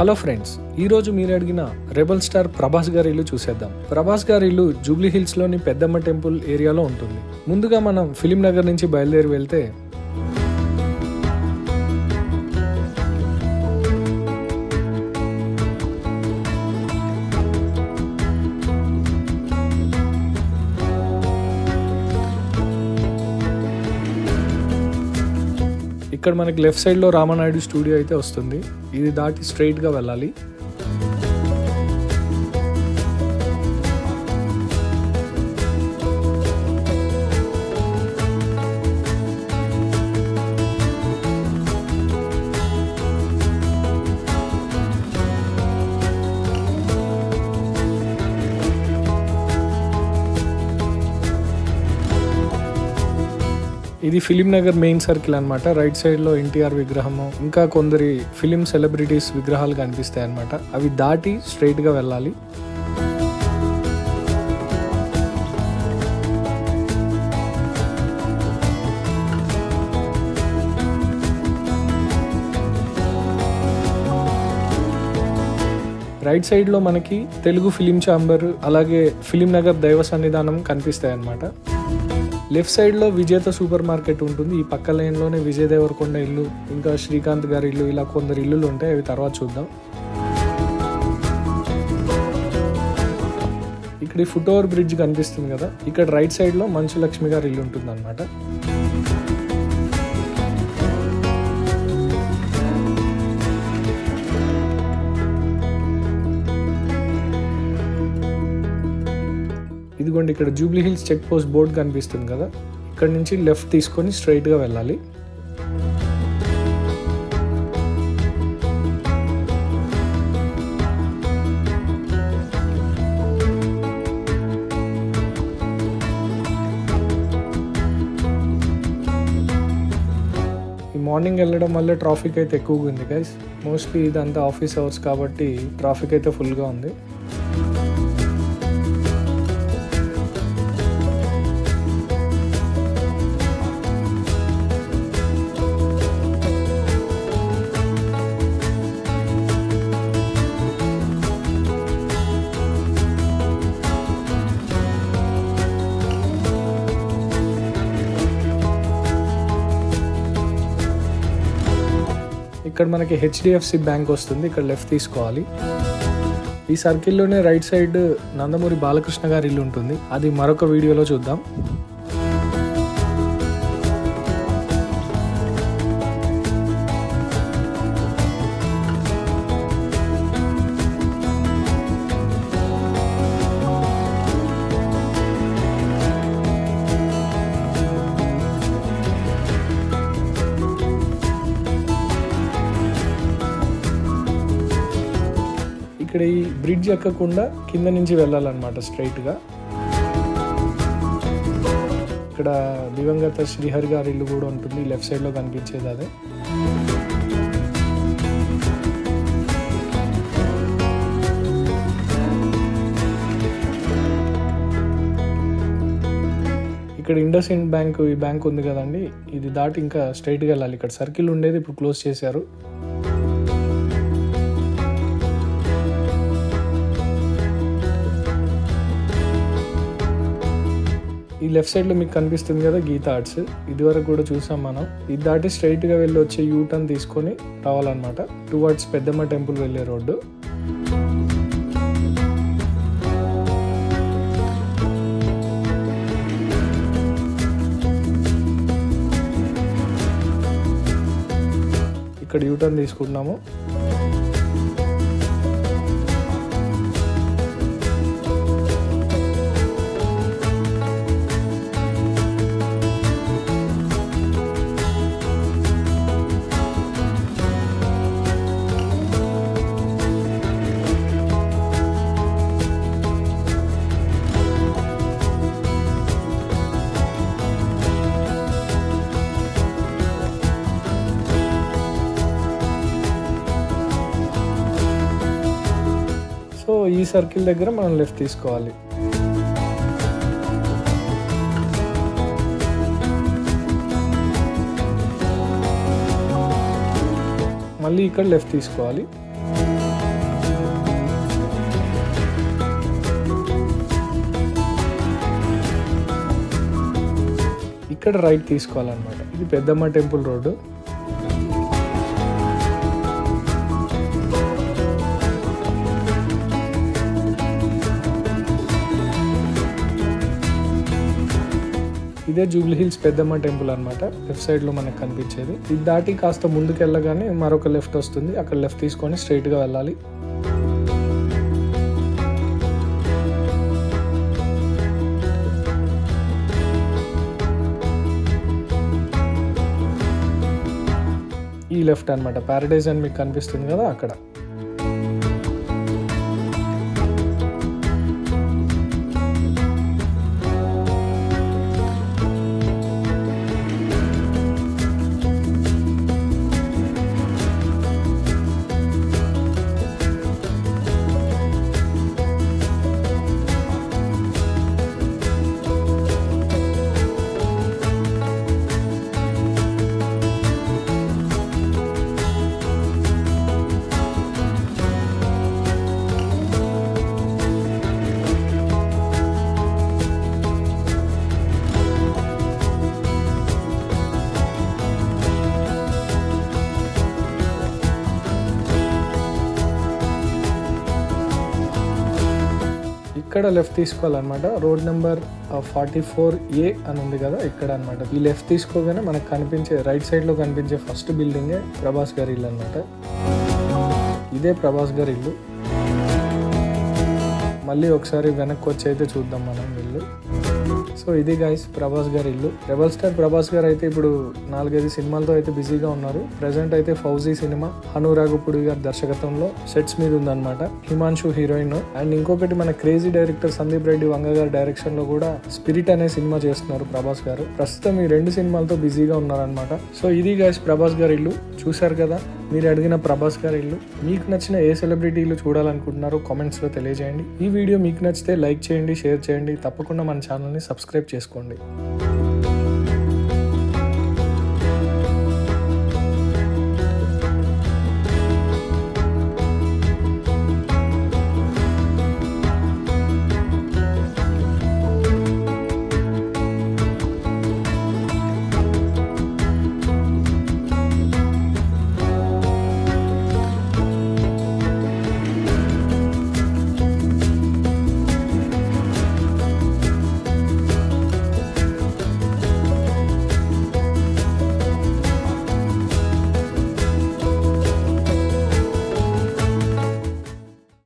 Hello friends, ఈరోజు మీరు అడిగిన రెబల్ స్టార్ ప్రభాస్ గారి ఇల్లు చూసేద్దాం. ప్రభాస్ గారి ఇల్లు జూబ్లీ హిల్స్ లోని పెద్దమ్మ టెంపుల్ ఏరియాలో ఉంటుంది. ముందుగా మనం ఫిలిం నగర్ నుంచి బయలుదేరి వెళ్తే ఇక్కడ మనకి లెఫ్ట్ సైడ్లో రామానాయుడు స్టూడియో అయితే వస్తుంది. ఇది దాటి స్ట్రైట్గా వెళ్ళాలి. ఇది ఫిలిం నగర్ మెయిన్ సర్కిల్ అనమాట. రైట్ సైడ్ లో ఎన్టీఆర్ విగ్రహము, ఇంకా కొందరి ఫిలిం సెలబ్రిటీస్ విగ్రహాలు కనిపిస్తాయి అనమాట. అవి దాటి స్ట్రైట్ గా వెళ్ళాలి. రైట్ సైడ్ లో మనకి తెలుగు ఫిలిం ఛాంబర్, అలాగే ఫిలిం నగర్ దైవ సన్నిధానం కనిపిస్తాయి అనమాట. లెఫ్ట్ సైడ్లో విజేత సూపర్ మార్కెట్ ఉంటుంది. ఈ పక్క లైన్లోనే విజయ్ దేవరకొండ ఇల్లు, ఇంకా శ్రీకాంత్ గారి ఇల్లు, ఇలా కొందరు ఇల్లులు ఉంటాయి. అవి తర్వాత చూద్దాం. ఇక్కడ ఈ ఫుట్ ఓవర్ బ్రిడ్జ్ కనిపిస్తుంది కదా, ఇక్కడ రైట్ సైడ్లో మంచు లక్ష్మి గారి ఇల్లు ఉంటుంది అనమాట. ఇదిగోండి, ఇక్కడ Jubilee Hills check post board కనిపిస్తుంది కదా, ఇక్కడ నుంచి లెఫ్ట్ తీసుకొని స్ట్రైట్గా వెళ్ళాలి. ఈ మార్నింగ్ వెళ్ళడం వల్ల ట్రాఫిక్ అయితే ఎక్కువగా ఉంది గైస్. మోస్ట్లీ ఇదంతా ఆఫీస్ అవర్స్ కాబట్టి ట్రాఫిక్ అయితే ఫుల్గా ఉంది. ఇక్కడ మనకి HDFC బ్యాంక్ వస్తుంది. ఇక్కడ లెఫ్ట్ తీసుకోవాలి. ఈ సర్కిల్లోనే రైట్ సైడ్ నందమూరి బాలకృష్ణ గారి ఇల్లు ఉంటుంది. అది మరొక వీడియోలో చూద్దాం. ఇక్కడ ఈ బ్రిడ్జ్ ఎక్కకుండా కింద నుంచి వెళ్ళాలన్నమాట స్ట్రైట్గా. ఇక్కడ దివంగత శ్రీహరి గారి ఇల్లు కూడా ఉంటుంది. లెఫ్ట్ సైడ్లో కనిపించేది అదే. ఇక్కడ ఇండస్ ఇండ్ బ్యాంక్, ఈ బ్యాంక్ ఉంది కదండి, ఇది దాటి ఇంకా స్ట్రైట్గా వెళ్ళాలి. ఇక్కడ సర్కిల్ ఉండేది ఇప్పుడు క్లోజ్ చేశారు. ఈ లెఫ్ట్ సైడ్లో మీకు కనిపిస్తుంది కదా గీతా ఆర్ట్స్, ఇదివరకు కూడా చూసాం మనం. ఇది దాటి స్ట్రైట్గా వెళ్ళి వచ్చే యూటర్న్ తీసుకొని రావాలన్నమాట టువర్డ్స్ పెద్దమ్మ టెంపుల్ వెళ్ళే రోడ్డు. ఇక్కడ యూటర్న్ తీసుకుంటున్నాము. సో ఈ సర్కిల్ దగ్గర మనం లెఫ్ట్ తీసుకోవాలి. మళ్ళీ ఇక్కడ లెఫ్ట్ తీసుకోవాలి. ఇక్కడ రైట్ తీసుకోవాలన్నమాట. ఇది పెద్దమ్మ టెంపుల్ రోడ్డు. ఇదే జూబ్లీ హిల్స్ పెద్దమ్మ టెంపుల్ అనమాట. లెఫ్ట్ సైడ్లో మనకు కనిపించేది. ఇది దాటి కాస్త ముందుకు వెళ్ళగానే మరొక లెఫ్ట్ వస్తుంది. అక్కడ లెఫ్ట్ తీసుకొని స్ట్రైట్గా వెళ్ళాలి. ఈ లెఫ్ట్ అనమాట, ప్యారడైజ్ అని మీకు కనిపిస్తుంది కదా అక్కడ. ఇక్కడ లెఫ్ట్ తీసుకోవాలన్నమాట. రోడ్ నెంబర్ 44A అని ఉంది కదా ఇక్కడ అనమాట. ఈ లెఫ్ట్ తీసుకోగానే మనకు కనిపించే రైట్ సైడ్లో కనిపించే ఫస్ట్ బిల్డింగే ప్రభాస్ గారి ఇల్లు అనమాట. ఇదే ప్రభాస్ గారి ఇల్లు. మళ్ళీ ఒకసారి వెనక్కి వచ్చి అయితే చూద్దాం మనం ఇల్లు. సో ఇది గైస్ ప్రభాస్ గారి ఇల్లు. రెబల్ స్టార్ ప్రభాస్ గారు అయితే ఇప్పుడు 4-5 సినిమాలతో అయితే బిజీగా ఉన్నారు. ప్రెసెంట్ అయితే ఫౌజీ సినిమా హనురాగుపుడి గారి దర్శకత్వంలో సెట్స్ మీద ఉందన్నమాట. హిమాన్షు హీరోయిన్. అండ్ ఇంకొకటి మన క్రేజీ డైరెక్టర్ సందీప్ రెడ్డి వంగ గారి డైరెక్షన్ లో కూడా స్పిరిట్ అనే సినిమా చేస్తున్నారు ప్రభాస్ గారు. ప్రస్తుతం ఈ 2 సినిమాలతో బిజీగా ఉన్నారనమాట. సో ఇది గైస్ ప్రభాస్ గారి ఇల్లు. చూశారు కదా, మీరు అడిగిన ప్రభాస్ గారి ఇల్లు. మీకు నచ్చిన ఏ సెలబ్రిటీ ఇల్లు చూడాలనుకుంటున్నారో కామెంట్స్లో తెలియజేయండి. ఈ వీడియో మీకు నచ్చితే లైక్ చేయండి, షేర్ చేయండి. తప్పకుండా మన ఛానల్ని సబ్స్క్రైబ్ చేసుకోండి.